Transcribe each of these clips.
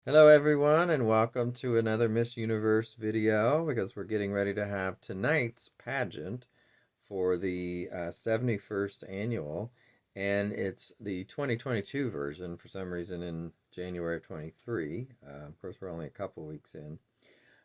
Hello everyone and welcome to another Miss Universe video because we're getting ready to have tonight's pageant for the 71st annual, and it's the 2022 version for some reason in January of 23. Of course, we're only a couple weeks in.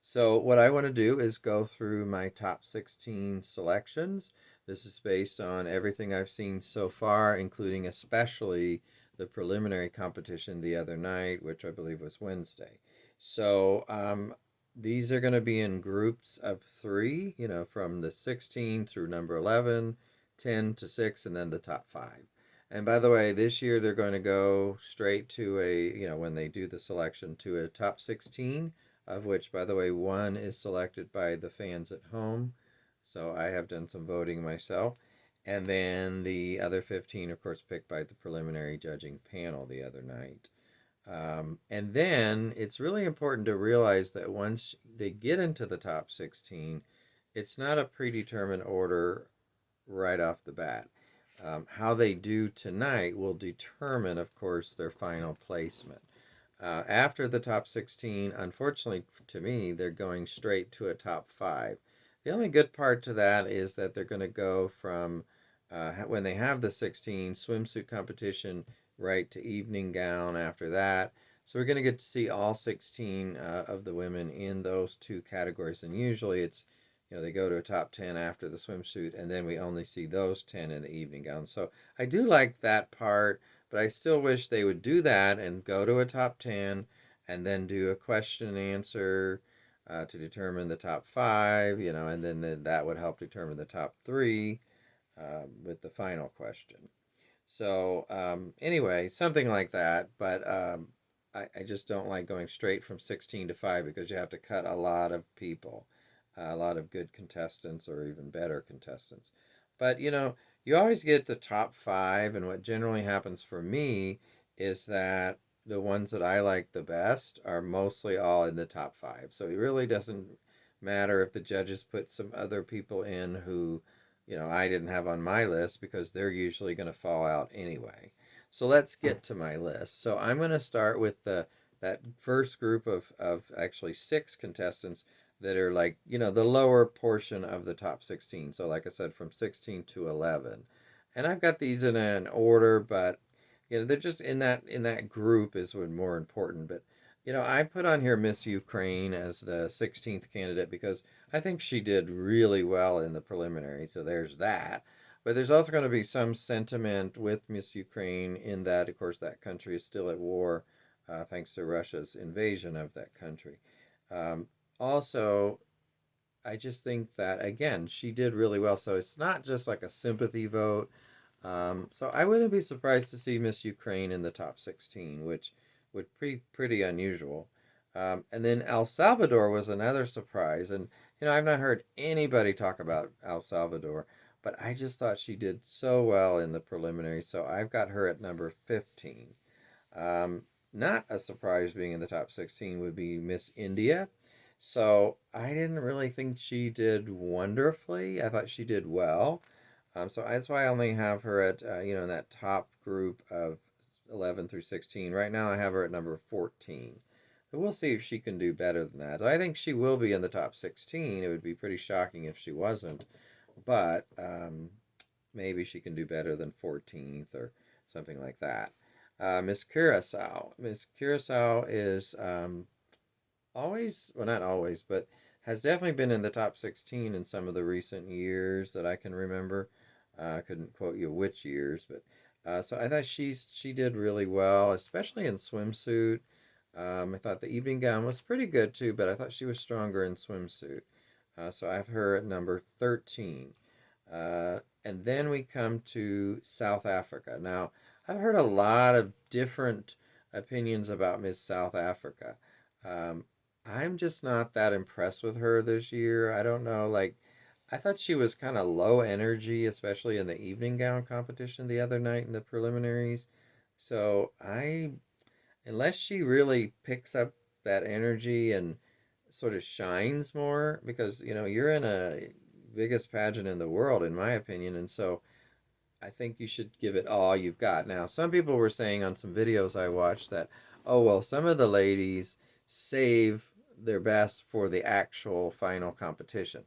So what I want to do is go through my top 16 selections. This is based on everything I've seen so far, including especially the preliminary competition the other night, which I believe was Wednesday. So these are going to be in groups of three, from the 16 through number 11, 10 to 6, and then the top five. And by the way, this year they're going to go straight to when they do the selection, to a top 16, of which, by the way, one is selected by the fans at home. So I have done some voting myself. And then the other 15, of course, picked by the preliminary judging panel the other night. And then it's really important to realize that once they get into the top 16, it's not a predetermined order right off the bat. How they do tonight will determine, of course, their final placement. After the top 16, unfortunately to me, they're going straight to a top five. The only good part to that is that they're going to go from when they have the 16 swimsuit competition right to evening gown after that. So we're going to get to see all 16 of the women in those two categories. And usually they go to a top 10 after the swimsuit, and then we only see those 10 in the evening gown. So I do like that part, but I still wish they would do that and go to a top 10 and then do a question and answer to determine the top five, and then that would help determine the top three with the final question. So, anyway, something like that, but I just don't like going straight from 16 to 5 because you have to cut a lot of people, a lot of good contestants or even better contestants. But you always get the top five, and what generally happens for me is that the ones that I like the best are mostly all in the top five. So it really doesn't matter if the judges put some other people in who, I didn't have on my list because they're usually going to fall out anyway. So let's get to my list. So I'm going to start with that first group of actually six contestants that are like, the lower portion of the top 16. So like I said, from 16 to 11. And I've got these in an order, but they're just in that group is what more important. But I put on here Miss Ukraine as the 16th candidate because I think she did really well in the preliminary. So there's that. But there's also going to be some sentiment with Miss Ukraine in that, of course, that country is still at war thanks to Russia's invasion of that country. Um, Also, I just think that, again, she did really well. So it's not just like a sympathy vote. So I wouldn't be surprised to see Miss Ukraine in the top 16, which would be pretty unusual. And then El Salvador was another surprise. And, I've not heard anybody talk about El Salvador, but I just thought she did so well in the preliminary. So I've got her at number 15. Um, Not a surprise being in the top 16 would be Miss India. So I didn't really think she did wonderfully. I thought she did well. So that's why I only have her at, in that top group of 11 through 16. Right now I have her at number 14. But we'll see if she can do better than that. I think she will be in the top 16. It would be pretty shocking if she wasn't. But maybe she can do better than 14th or something like that. Miss Curacao. Miss Curacao is always, well, not always, but has definitely been in the top 16 in some of the recent years that I can remember. I couldn't quote you which years, but so I thought she did really well, especially in swimsuit. I thought the evening gown was pretty good too, but I thought she was stronger in swimsuit. So I have her at number 13. And then we come to South Africa. Now, I've heard a lot of different opinions about Miss South Africa. Um, I'm just not that impressed with her this year. I don't know, like, I thought she was kind of low energy, especially in the evening gown competition the other night in the preliminaries. So unless she really picks up that energy and sort of shines more, because, you're in a biggest pageant in the world, in my opinion, and so I think you should give it all you've got. Now, some people were saying on some videos I watched that, Oh, well, some of the ladies save their best for the actual final competition.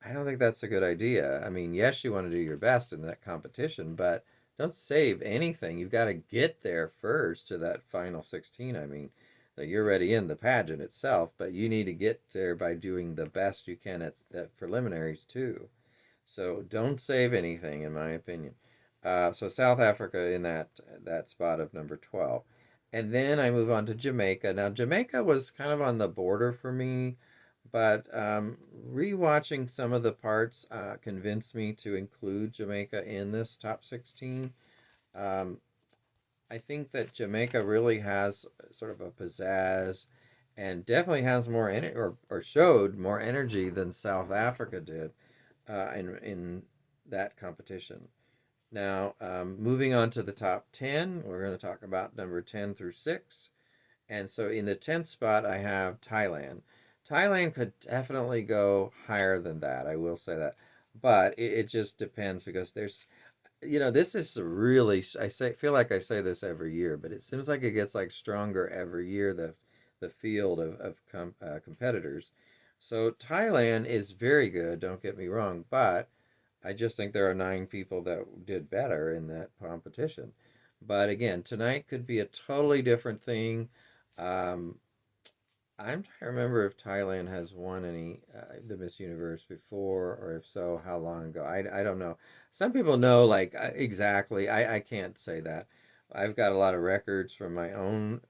I don't think that's a good idea. I mean, yes, you want to do your best in that competition, but don't save anything. You've got to get there first to that final 16. I mean, that you're already in the pageant itself, but you need to get there by doing the best you can at that preliminaries too. So don't save anything, in my opinion. So South Africa in that spot of number 12, and then I move on to Jamaica. Now Jamaica was kind of on the border for me, but rewatching some of the parts convinced me to include Jamaica in this top 16. Um, I think that Jamaica really has sort of a pizzazz and definitely has more or showed more energy than South Africa did in that competition. Now, moving on to the top 10, we're going to talk about number 10 through 6. And so in the 10th spot, I have Thailand. Thailand could definitely go higher than that. I will say that. But it just depends because this is really, feel like I say this every year, but it seems like it gets like stronger every year, the field of competitors. So Thailand is very good, don't get me wrong, but I just think there are 9 people that did better in that competition. But again, tonight could be a totally different thing. Um, I'm trying to remember if Thailand has won any the Miss Universe before, or if so, how long ago. I don't know. Some people know like exactly. I can't say that. I've got a lot of records from my own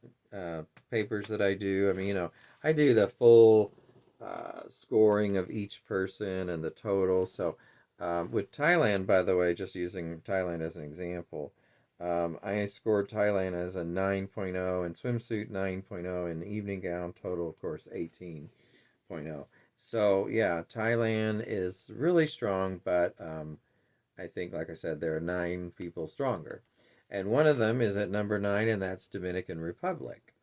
papers that I do. I mean, I do the full scoring of each person and the total. So with Thailand, by the way, just using Thailand as an example, I scored Thailand as a 9.0 in swimsuit, 9.0 in evening gown, total, of course, 18.0. So, yeah, Thailand is really strong, but I think, like I said, there are 9 people stronger. And one of them is at number 9, and that's Dominican Republic.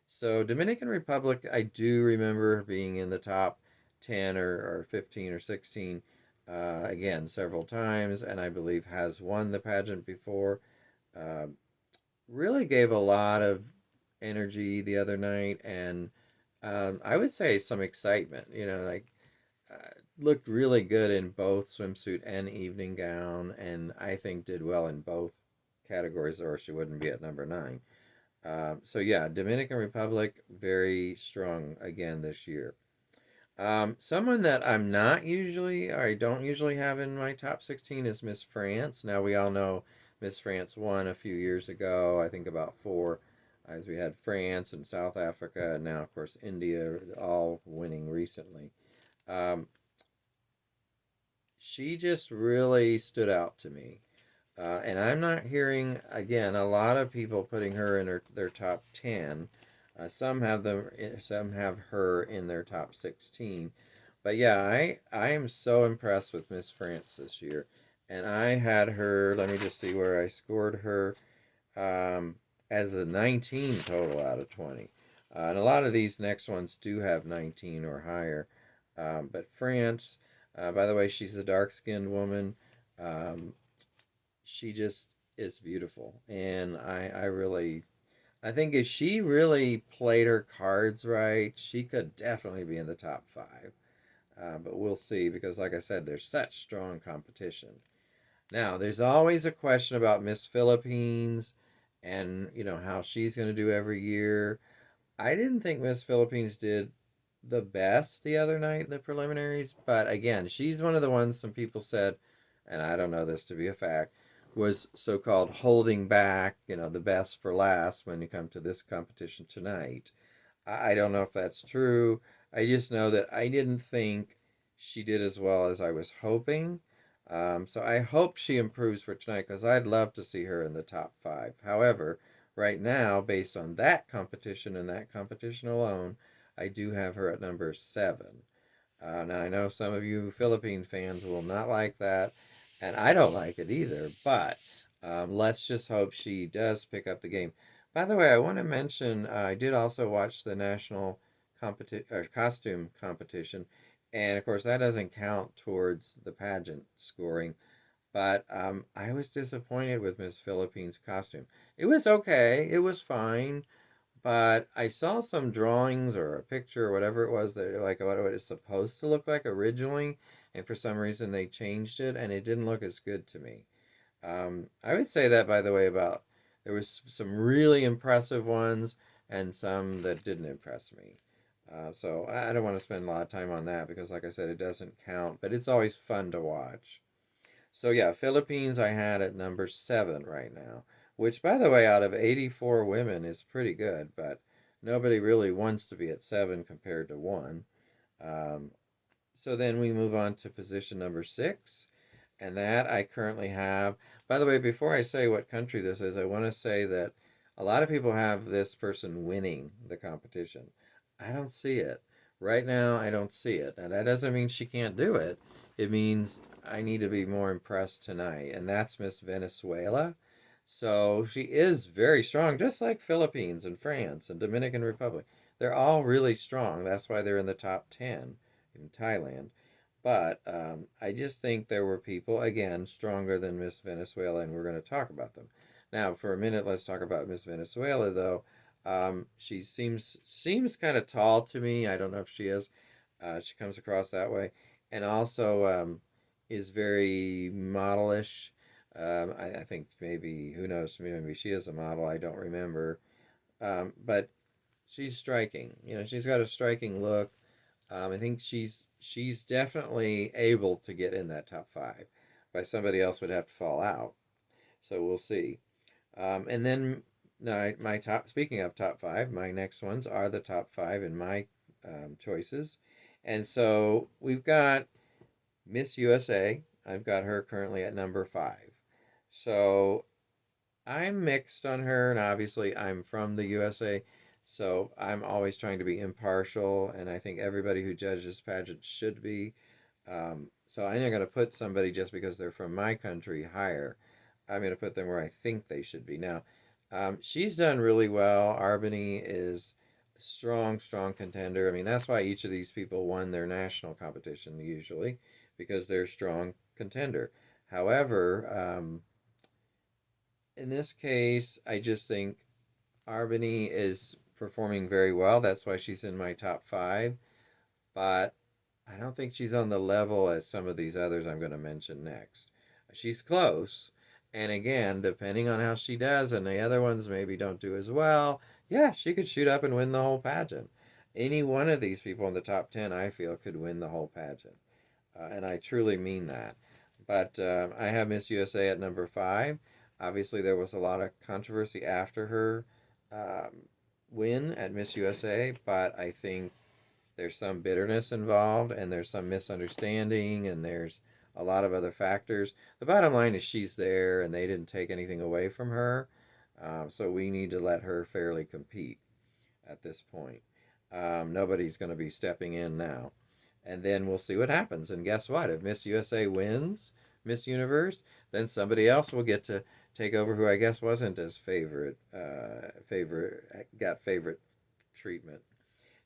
So, Dominican Republic, I do remember being in the top 10 or 15 or 16 again several times, and I believe has won the pageant before. Uh, really gave a lot of energy the other night, and I would say some excitement. Like looked really good in both swimsuit and evening gown, and I think did well in both categories, or she wouldn't be at number 9. So yeah, Dominican Republic very strong again this year. Someone that I don't usually have in my top 16 is Miss France. Now, we all know Miss France won a few years ago, I think about 4, as we had France and South Africa, and now, of course, India, all winning recently. Um, she just really stood out to me. And I'm not hearing, again, a lot of people putting her in their top 10. Some have her in their top 16. But yeah, I am so impressed with Miss France this year. And I had her, let me just see where I scored her, um, as a 19 total out of 20. And a lot of these next ones do have 19 or higher. But France, by the way, she's a dark skinned woman. Um, she just is beautiful. And I think if she really played her cards right, she could definitely be in the top 5. But we'll see because, like I said, there's such strong competition. Now, there's always a question about Miss Philippines and, how she's going to do every year. I didn't think Miss Philippines did the best the other night in the preliminaries, but again, she's one of the ones some people said, and I don't know this to be a fact, was so called holding back, the best for last when you come to this competition tonight. I don't know if that's true. I just know that I didn't think she did as well as I was hoping. So I hope she improves for tonight because I'd love to see her in the top 5. However, right now, based on that competition and that competition alone, I do have her at number 7. Now, I know some of you Philippine fans will not like that, and I don't like it either, but let's just hope she does pick up the game. By the way, I want to mention I did also watch the national costume competition, and of course, that doesn't count towards the pageant scoring, but I was disappointed with Miss Philippines' costume. It was okay, it was fine, But I saw some drawings or a picture or whatever it was that like what it was supposed to look like originally, and for some reason they changed it, and it didn't look as good to me. I would say that, by the way, about there was some really impressive ones and some that didn't impress me. So I don't want to spend a lot of time on that because, like I said, it doesn't count, but it's always fun to watch. So yeah, Philippines I had at number 7 right now, which, by the way, out of 84 women is pretty good, but nobody really wants to be at 7 compared to 1. Um, so then we move on to position number 6, and that I currently have. By the way, before I say what country this is, I want to say that a lot of people have this person winning the competition. I don't see it. Right now, I don't see it. And that doesn't mean she can't do it. It means I need to be more impressed tonight. And that's Miss Venezuela. So she is very strong, just like Philippines and France and Dominican Republic. They're all really strong. That's why they're in the top 10 in Thailand. But I just think there were people, again, stronger than Miss Venezuela, and we're going to talk about them. Now, for a minute, let's talk about Miss Venezuela, though. She seems kind of tall to me. I don't know if she is. She comes across that way, and also is very modelish. I think maybe who knows? Maybe she is a model. I don't remember. But she's striking. You know, she's got a striking look. I think she's definitely able to get in that top 5. By somebody else would have to fall out. So we'll see. And then my top. Speaking of top 5, my next ones are the top 5 in my choices. And so we've got Miss USA. I've got her currently at number 5. So I'm mixed on her, and obviously I'm from the USA, so I'm always trying to be impartial, and I think everybody who judges pageants should be. So I'm not going to put somebody just because they're from my country higher. I'm going to put them where I think they should be. Now, she's done really well. Arbany is a strong, strong contender. I mean, that's why each of these people won their national competition usually, because they're a strong contender. However, in this case, I just think Arbany is performing very well. That's why she's in my top 5. But I don't think she's on the level as some of these others I'm going to mention next. She's close. And again, depending on how she does, and the other ones maybe don't do as well, yeah, she could shoot up and win the whole pageant. Any one of these people in the top 10, I feel, could win the whole pageant. And I truly mean that. But I have Miss USA at number 5. Obviously, there was a lot of controversy after her um, win at Miss USA, but I think there's some bitterness involved, and there's some misunderstanding, and there's a lot of other factors. The bottom line is she's there, and they didn't take anything away from her. So we need to let her fairly compete at this point. Nobody's going to be stepping in now. And then we'll see what happens. And guess what? If Miss USA wins Miss Universe, then somebody else will get to take over who I guess wasn't as got favorite treatment.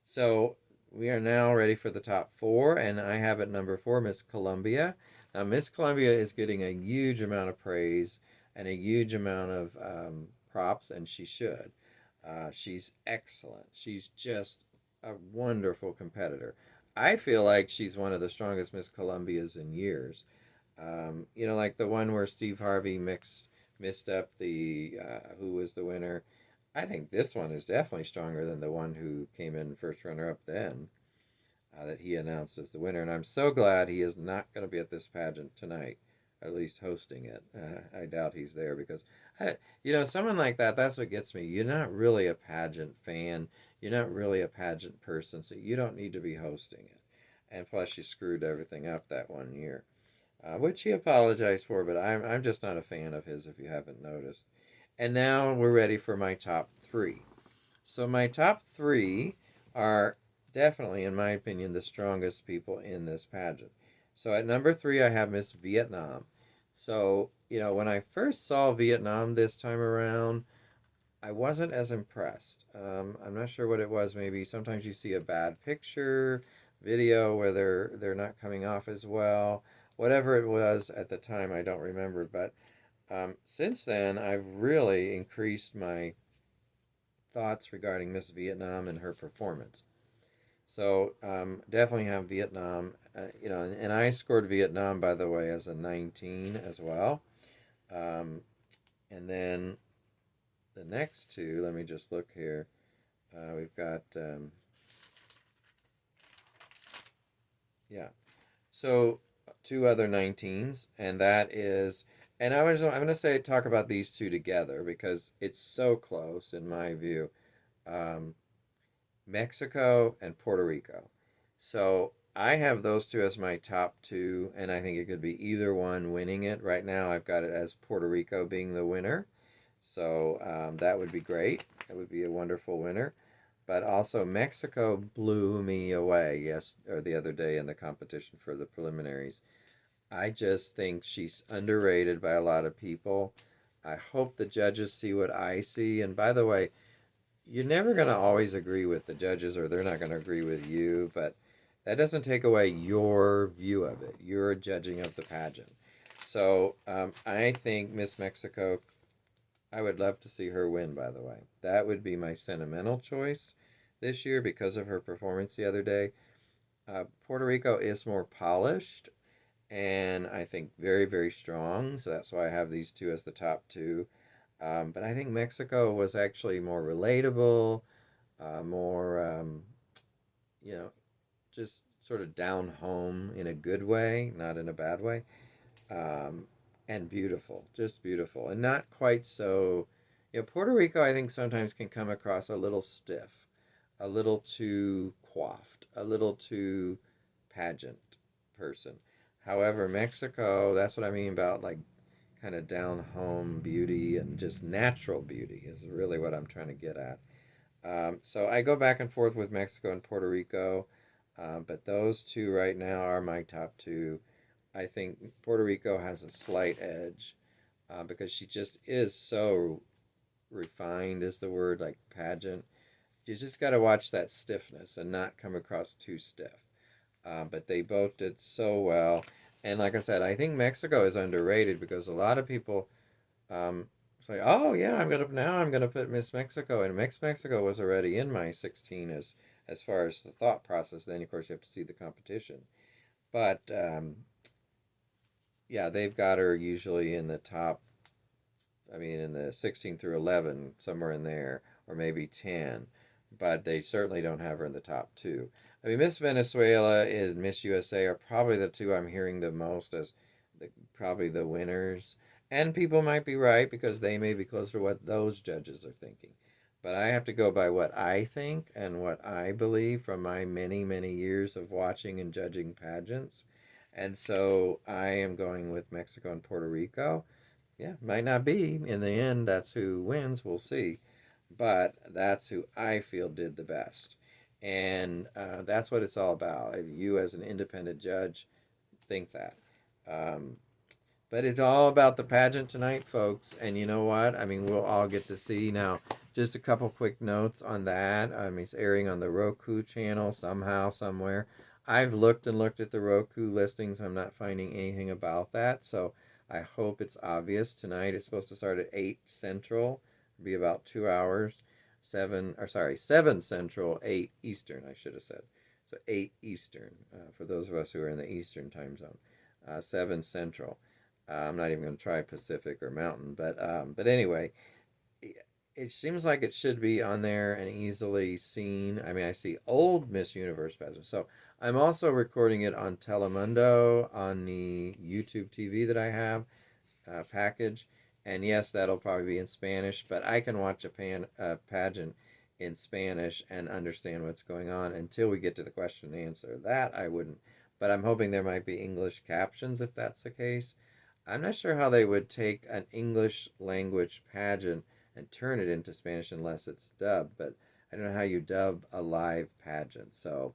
So we are now ready for the top 4, and I have at number 4 Miss Columbia. Now, Miss Columbia is getting a huge amount of praise and a huge amount of props, and she should. She's excellent. She's just a wonderful competitor. I feel like she's one of the strongest Miss Columbias in years. Like the one where Steve Harvey missed up the who was the winner. I think this one is definitely stronger than the one who came in first runner up then, that he announced as the winner. And I'm so glad he is not going to be at this pageant tonight, at least hosting it. I doubt he's there because, someone like that, that's what gets me. You're not really a pageant fan. You're not really a pageant person, so you don't need to be hosting it. And plus, you screwed everything up that one year, which he apologized for, but I'm just not a fan of his if you haven't noticed. And now we're ready for my top 3. So my top 3 are definitely, in my opinion, the strongest people in this pageant. So at number 3, I have Miss Vietnam. So, when I first saw Vietnam this time around, I wasn't as impressed. I'm not sure what it was. Maybe sometimes you see a bad picture, video where they're not coming off as well. Whatever it was at the time, I don't remember. But since then, I've really increased my thoughts regarding Miss Vietnam and her performance. So definitely have Vietnam. And I scored Vietnam, by the way, as a 19 as well. Um, and then the next two, let me just look here. We've got, yeah. So two other 19s, and that is, and I'm going to say talk about these two together because it's so close in my view. Um, Mexico and Puerto Rico. So I have those two as my top two, and I think it could be either one winning it. Right now, I've got it as Puerto Rico being the winner. So that would be great. That would be a wonderful winner. But also, Mexico blew me away, yes, or the other day in the competition for the preliminaries. I just think she's underrated by a lot of people. I hope the judges see what I see. And by the way, you're never going to always agree with the judges, or they're not going to agree with you, but that doesn't take away your view of it. You're judging of the pageant. So I think Miss Mexico, I would love to see her win, by the way. That would be my sentimental choice this year because of her performance the other day. Puerto Rico is more polished and I think very, very strong. So that's why I have these two as the top two. But I think Mexico was actually more relatable, more, you know, just sort of down home in a good way, not in a bad way, um, and beautiful, just beautiful, and not quite so. Puerto Rico, I think sometimes can come across a little stiff, a little too coiffed, a little too pageant person. However, Mexico, that's what I mean about like kind of down home beauty and just natural beauty is really what I'm trying to get at. So I go back and forth with Mexico and Puerto Rico, but those two right now are my top two. I think Puerto Rico has a slight edge because she just is so refined, is the word, like pageant. You just got to watch that stiffness and not come across too stiff. But they both did so well. And like I said, I think Mexico is underrated because a lot of people say, "Oh yeah, I'm gonna put Miss Mexico," and Miss Mexico was already in my 16 as far as the thought process. Then of course you have to see the competition, but yeah, they've got her usually in the top. I mean, in the 16 through 11, somewhere in there, or maybe 10, but they certainly don't have her in the top two. I mean, Miss Venezuela is Miss USA are probably the two I'm hearing the most as probably the winners. And people might be right because they may be closer to what those judges are thinking. But I have to go by what I think and what I believe from my many, many years of watching and judging pageants. And so I am going with Mexico and Puerto Rico. Yeah, might not be. In the end, that's who wins. We'll see. But that's who I feel did the best. And that's what it's all about. If you, as an independent judge, think that. Um, but it's all about the pageant tonight, folks. And you know what? I mean, we'll all get to see. Now, just a couple quick notes on that. I mean, it's airing on the Roku channel somehow, somewhere. I've looked and looked at the Roku listings. I'm not finding anything about that. So I hope it's obvious. Tonight it's supposed to start at 8 Central. It'll be about 2 hours. 7 Central, 8 Eastern, I should have said. So 8 Eastern, for those of us who are in the Eastern time zone. 7 Central. I'm not even going to try Pacific or Mountain, but anyway, it seems like it should be on there and easily seen. I mean, I see old Miss Universe pageants. So I'm also recording it on Telemundo on the YouTube TV that I have package. And yes, that'll probably be in Spanish, but I can watch a pageant in Spanish and understand what's going on until we get to the question and answer. That I wouldn't. But I'm hoping there might be English captions if that's the case. I'm not sure how they would take an English language pageant and turn it into Spanish unless it's dubbed, but I don't know how you dub a live pageant. So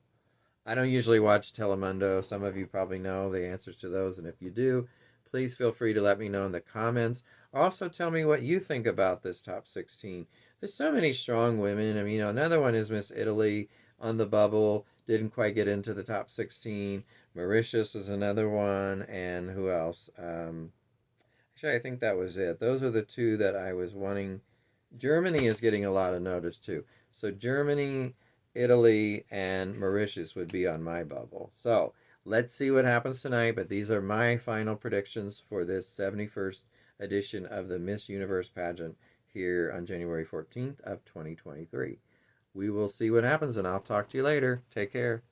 I don't usually watch Telemundo. Some of you probably know the answers to those, and if you do, please feel free to let me know in the comments. Also, tell me what you think about this top 16. There's so many strong women. I mean, another one is Miss Italy on the bubble, didn't quite get into the top 16. Mauritius is another one, and who else? Actually, I think that was it. Those are the two that I was wanting Germany is getting a lot of notice too. So Germany, Italy, and Mauritius would be on my bubble. So let's see what happens tonight. But these are my final predictions for this 71st edition of the Miss Universe pageant here on January 14th of 2023. We will see what happens, and I'll talk to you later. Take care.